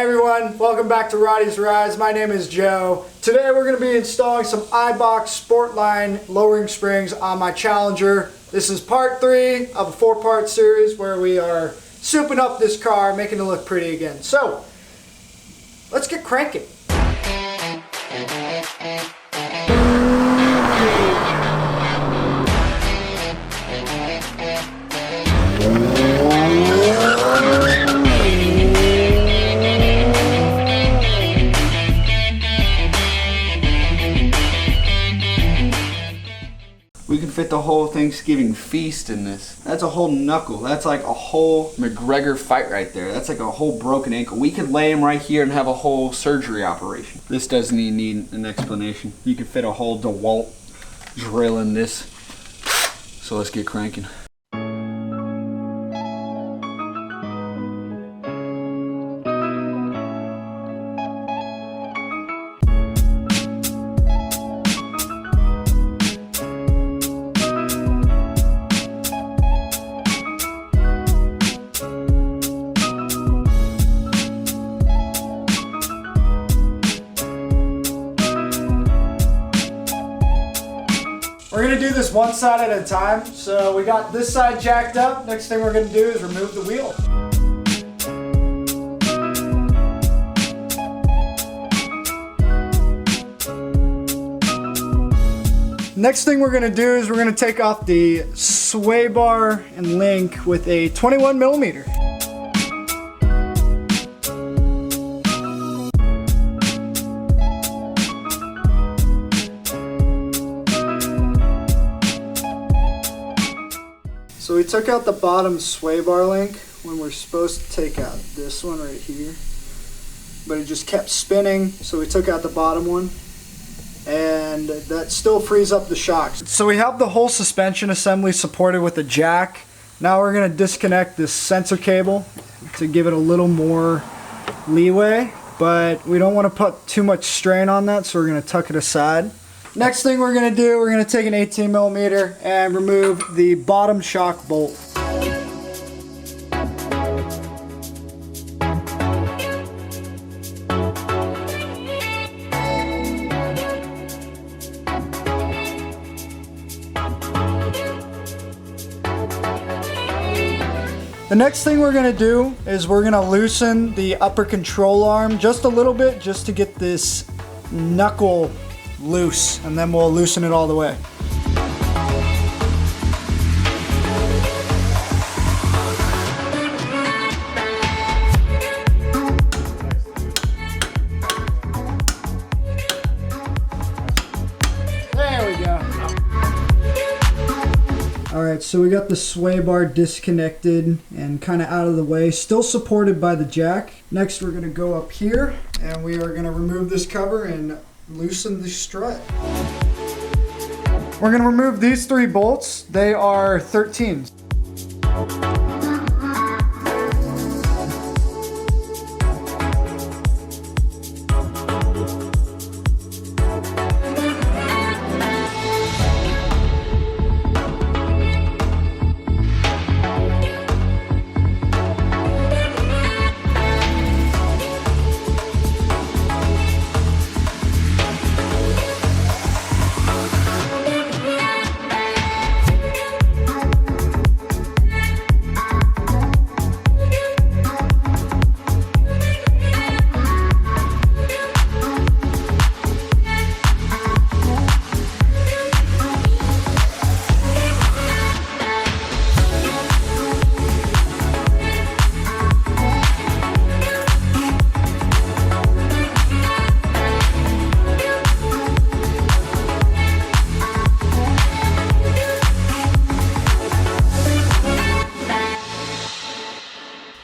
Hey everyone, welcome back to Roddy's Rides. My name is Joe. Today we're going to be installing some Eibach Sportline Lowering Springs on my Challenger. This is part 3 of a 4-part series where we are souping up this car, making it look pretty again. So, let's get cranking. We can fit the whole Thanksgiving feast in this. That's a whole knuckle. That's like a whole McGregor fight right there. That's like a whole broken ankle. We could lay him right here and have a whole surgery operation. This doesn't even need an explanation. You could fit a whole DeWalt drill in this. So let's get cranking. We're going to do this one side at a time. So we got this side jacked up. Next thing we're going to do is remove the wheel. Next thing we're going to do is we're going to take off the sway bar and link with a 21mm. So we took out the bottom sway bar link when we're supposed to take out this one right here, but it just kept spinning, so we took out the bottom one, and that still frees up the shocks. So we have the whole suspension assembly supported with a jack. Now we're going to disconnect this sensor cable to give it a little more leeway, but we don't want to put too much strain on that, so we're going to tuck it aside. Next thing we're going to do, we're going to take an 18mm and remove the bottom shock bolt. The next thing we're going to do is we're going to loosen the upper control arm just a little bit, just to get this knuckle loose, and then we'll loosen it all the way. There we go. Alright, so we got the sway bar disconnected and kind of out of the way, still supported by the jack. Next we're going to go up here and we are going to remove this cover and loosen the strut. We're going to remove these 3 bolts. They are 13s.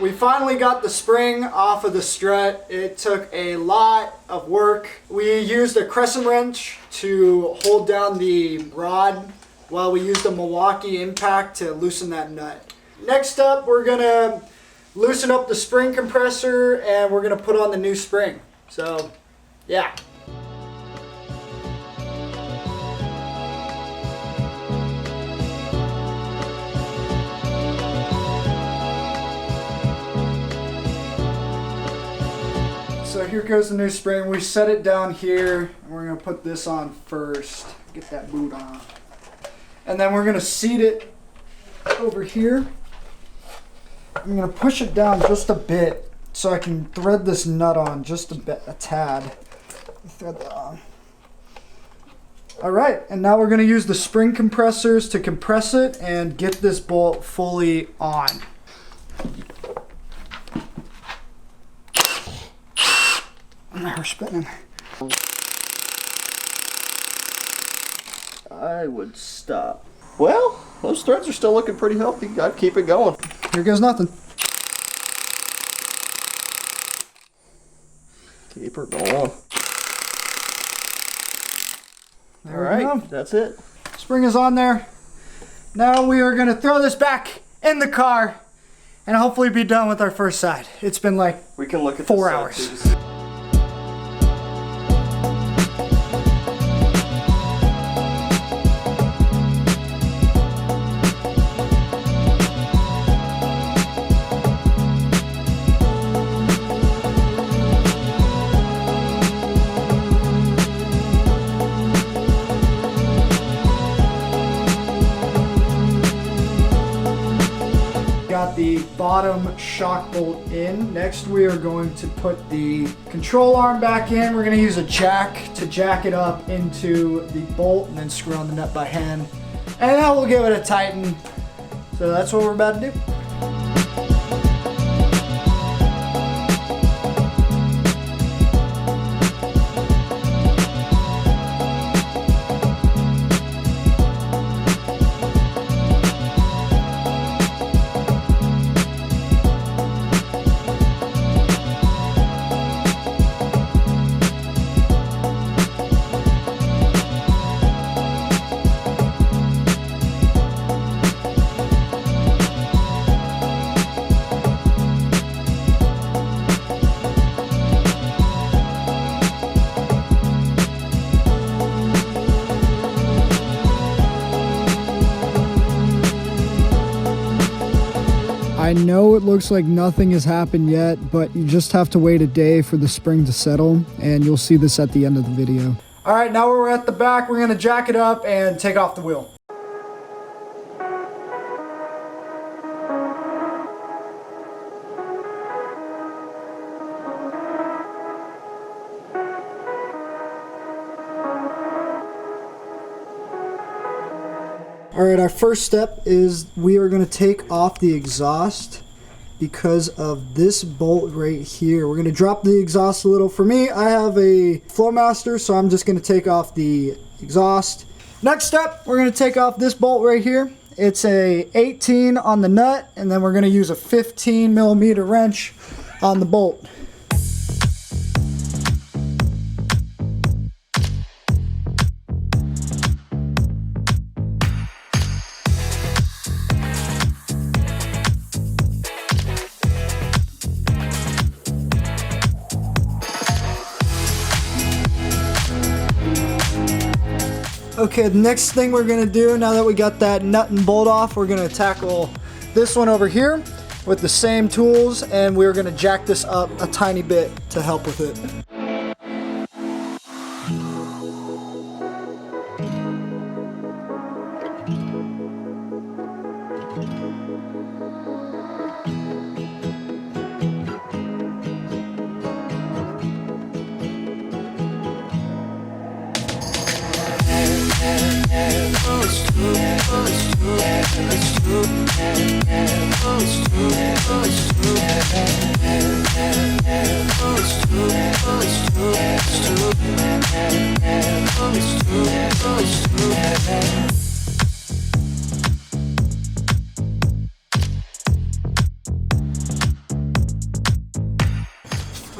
We finally got the spring off of the strut. It took a lot of work. We used a crescent wrench to hold down the rod while we used a Milwaukee impact to loosen that nut. Next up, we're gonna loosen up the spring compressor and we're gonna put on the new spring. So, yeah. So here goes the new spring. We set it down here, and we're gonna put this on first. Get that boot on. And then we're gonna seat it over here. I'm gonna push it down just a bit so I can thread this nut on just a tad. Thread that on. All right, and now we're gonna use the spring compressors to compress it and get this bolt fully on. We're spinning. I would stop. Well, those threads are still looking pretty healthy. I'd keep it going. Here goes nothing. Keep her going. There All right, we go. that's it. Spring is on there. Now we are gonna throw this back in the car and hopefully be done with our first side. It's been like We can look at 4 this hours. side too. Got the bottom shock bolt in. Next we are going to put the control arm back in. We're going to use a jack to jack it up into the bolt and then screw on the nut by hand. And now we'll give it a tighten. So that's what we're about to do. I know it looks like nothing has happened yet, but you just have to wait a day for the spring to settle, and you'll see this at the end of the video. All right, now we're at the back. We're gonna jack it up and take off the wheel. All right, our first step is we are going to take off the exhaust because of this bolt right here. We're going to drop the exhaust a little. For me, I have a Flowmaster, so I'm just going to take off the exhaust. Next step, we're going to take off this bolt right here. It's a 18 on the nut, and then we're going to use a 15 millimeter wrench on the bolt. Okay, the next thing we're gonna do, now that we got that nut and bolt off, we're gonna tackle this one over here with the same tools, and we're gonna jack this up a tiny bit to help with it.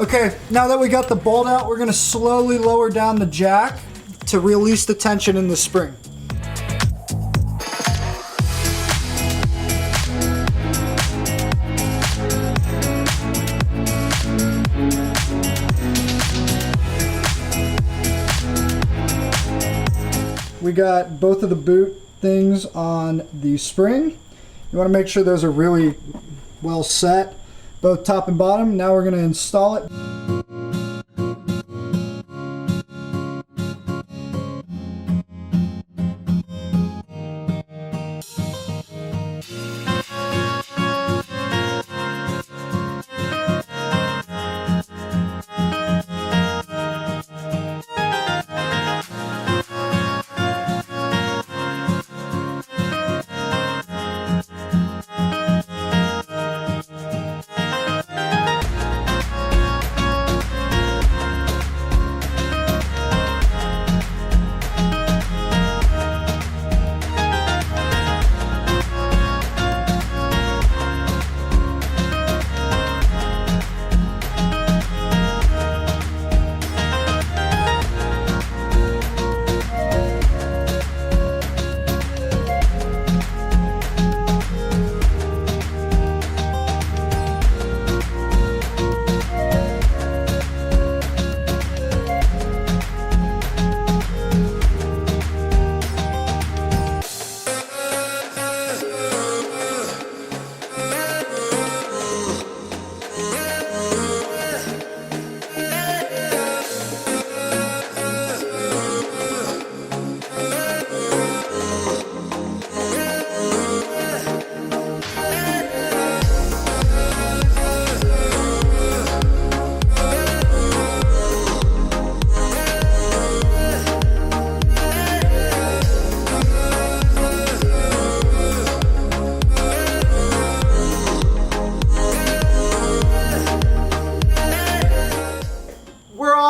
Okay, now that we got the bolt out, we're gonna slowly lower down the jack to release the tension in the spring. We got both of the boot things on the spring. You want to make sure those are really well set, both top and bottom. Now we're going to install it.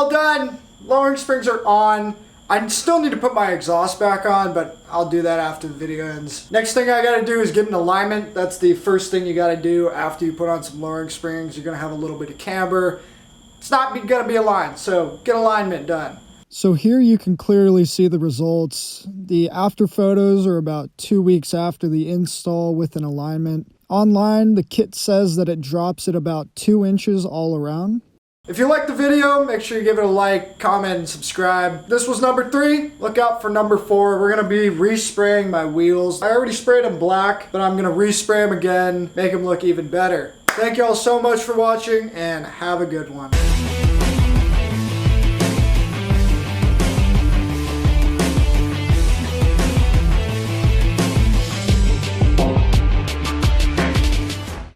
all done. Lowering springs are on. I still need to put my exhaust back on, but I'll do that after the video ends. Next thing I gotta do is get an alignment. That's the first thing you gotta do after you put on some lowering springs. You're gonna have a little bit of camber. It's not gonna be aligned, so get alignment done. So here you can clearly see the results. The after photos are about 2 weeks after the install with an alignment. Online, the kit says that it drops at about 2 inches all around. If you liked the video, make sure you give it a like, comment, and subscribe. This was number 3. Look out for number 4. We're going to be respraying my wheels. I already sprayed them black, but I'm going to respray them again, make them look even better. Thank you all so much for watching, and have a good one.